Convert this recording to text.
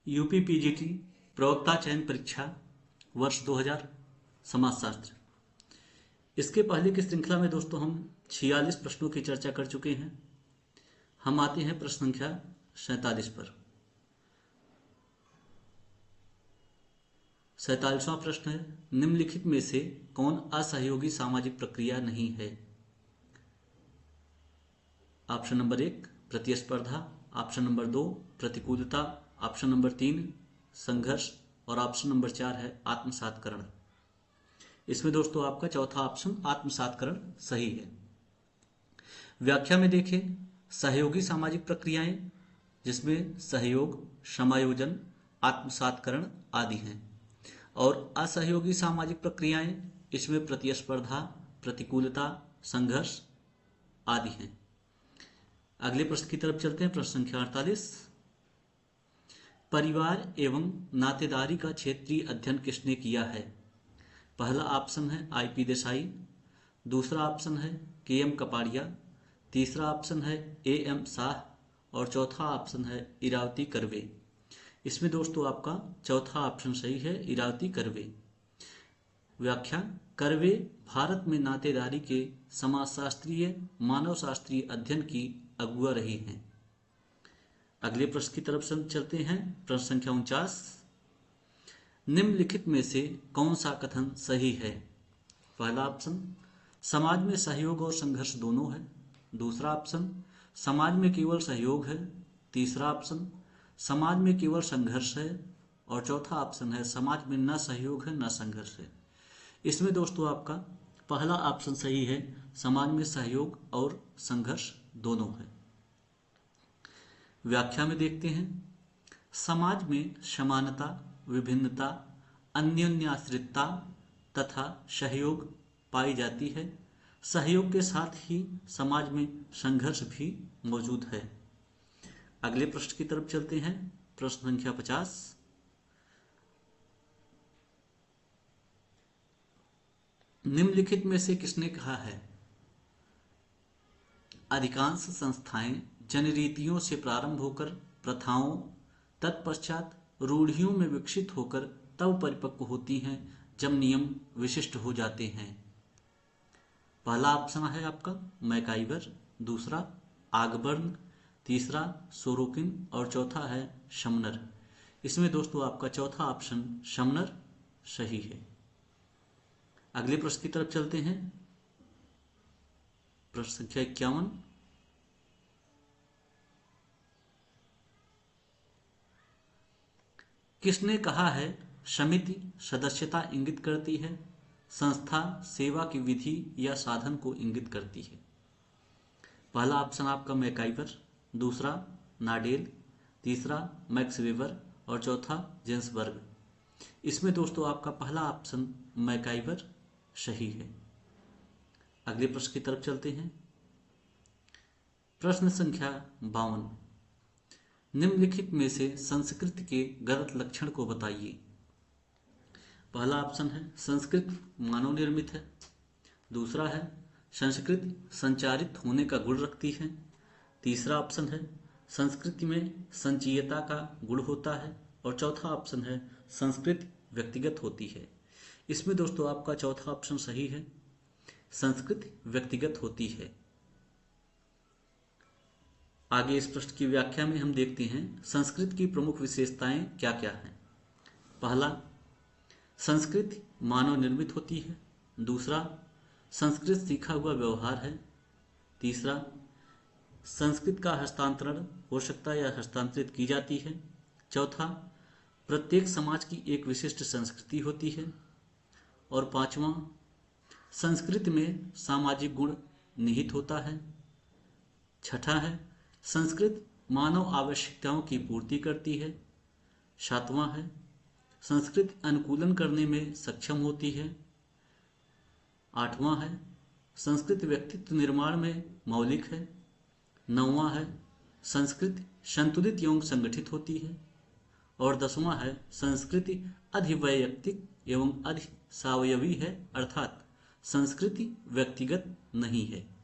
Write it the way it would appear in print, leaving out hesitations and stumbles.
UP PGT प्रवक्ता चयन परीक्षा वर्ष 2000 समाजशास्त्र। इसके पहले की श्रृंखला में दोस्तों हम 46 प्रश्नों की चर्चा कर चुके हैं। हम आते हैं प्रश्न संख्या 47 पर। 47वां प्रश्न है, निम्नलिखित में से कौन असहयोगी सामाजिक प्रक्रिया नहीं है? ऑप्शन नंबर 1 प्रतिस्पर्धा, ऑप्शन नंबर 2 प्रतिकूलता, ऑप्शन नंबर 3 संघर्ष और ऑप्शन नंबर 4 है आत्मसातकरण। इसमें दोस्तों आपका चौथा ऑप्शन आत्मसातकरण सही है। व्याख्या में देखें, सहयोगी सामाजिक प्रक्रियाएं जिसमें सहयोग, समायोजन, आत्मसातकरण आदि हैं, और असहयोगी सामाजिक प्रक्रियाएं इसमें प्रतिस्पर्धा, प्रतिकूलता, संघर्ष आदि हैं। अगले प्रश्न की तरफ चलते हैं। प्रश्न संख्या 48, परिवार एवं नातेदारी का क्षेत्रीय अध्ययन किसने किया है? पहला ऑप्शन है आईपी देसाई, दूसरा ऑप्शन है केएम कपाड़िया, तीसरा ऑप्शन है एएम शाह और चौथा ऑप्शन है इरावती कर्वे। इसमें दोस्तों आपका चौथा ऑप्शन सही है, इरावती कर्वे। व्याख्या, कर्वे भारत में नातेदारी के समाजशास्त्रीय मानव शास्त्रीय अध्ययन की अगुआ रही हैं। अगले प्रश्न की तरफ चलते हैं। प्रश्न संख्या 49, निम्नलिखित में से कौन सा कथन सही है? पहला ऑप्शन, समाज में सहयोग और संघर्ष दोनों है। दूसरा ऑप्शन, समाज में केवल सहयोग है। तीसरा ऑप्शन, समाज में केवल संघर्ष है। और चौथा ऑप्शन है समाज में न सहयोग है न संघर्ष है। इसमें दोस्तों आपका पहला ऑप्शन सही है, समाज में सहयोग और संघर्ष दोनों है। व्याख्या में देखते हैं, समाज में समानता, विभिन्नता, अन्योन्याश्रितता तथा सहयोग पाई जाती है। सहयोग के साथ ही समाज में संघर्ष भी मौजूद है। अगले प्रश्न की तरफ चलते हैं। प्रश्न संख्या 50, निम्नलिखित में से किसने कहा है अधिकांश संस्थाएं जनरीतियों से प्रारंभ होकर प्रथाओं, तत्पश्चात रूढ़ियों में विकसित होकर तब परिपक्व होती हैं जब नियम विशिष्ट हो जाते हैं? पहला ऑप्शन है आपका मैकाइवर, दूसरा आगबर्न, तीसरा सोरोकिन और चौथा है शमनर। इसमें दोस्तों आपका चौथा ऑप्शन शमनर सही है। अगले प्रश्न की तरफ चलते हैं। प्रश्न संख्या 51, किसने कहा है समिति सदस्यता इंगित करती है, संस्था सेवा की विधि या साधन को इंगित करती है? पहला ऑप्शन आपका मैकाइवर, दूसरा नाडेल, तीसरा मैक्स वेबर और चौथा जेन्सबर्ग। इसमें दोस्तों आपका पहला ऑप्शन मैकाइवर सही है। अगले प्रश्न की तरफ चलते हैं। प्रश्न संख्या 52, निम्नलिखित में से संस्कृत के गलत लक्षण को बताइए। पहला ऑप्शन है संस्कृत मानव निर्मित है। दूसरा है संस्कृत संचारित होने का गुण रखती है। तीसरा ऑप्शन है संस्कृति में संचयिता का गुण होता है। और चौथा ऑप्शन है संस्कृत व्यक्तिगत होती है। इसमें दोस्तों आपका चौथा ऑप्शन सही है, संस्कृत व्यक्तिगत होती है। आगे इस प्रश्न की व्याख्या में हम देखते हैं संस्कृत की प्रमुख विशेषताएं क्या क्या हैं। पहला, संस्कृत मानव निर्मित होती है। दूसरा, संस्कृत सीखा हुआ व्यवहार है। तीसरा, संस्कृत का हस्तांतरण हो सकता है या हस्तांतरित की जाती है। चौथा, प्रत्येक समाज की एक विशिष्ट संस्कृति होती है। और पांचवा, संस्कृत में सामाजिक गुण निहित होता है। छठा है संस्कृत मानव आवश्यकताओं की पूर्ति करती है। सातवां है संस्कृत अनुकूलन करने में सक्षम होती है। आठवां है संस्कृत व्यक्तित्व निर्माण में मौलिक है। नौवां है संस्कृत संतुलित एवं संगठित होती है। और 10वां है संस्कृति अधिवैयक्तिक एवं अधिसावयवी है, अर्थात संस्कृति व्यक्तिगत नहीं है।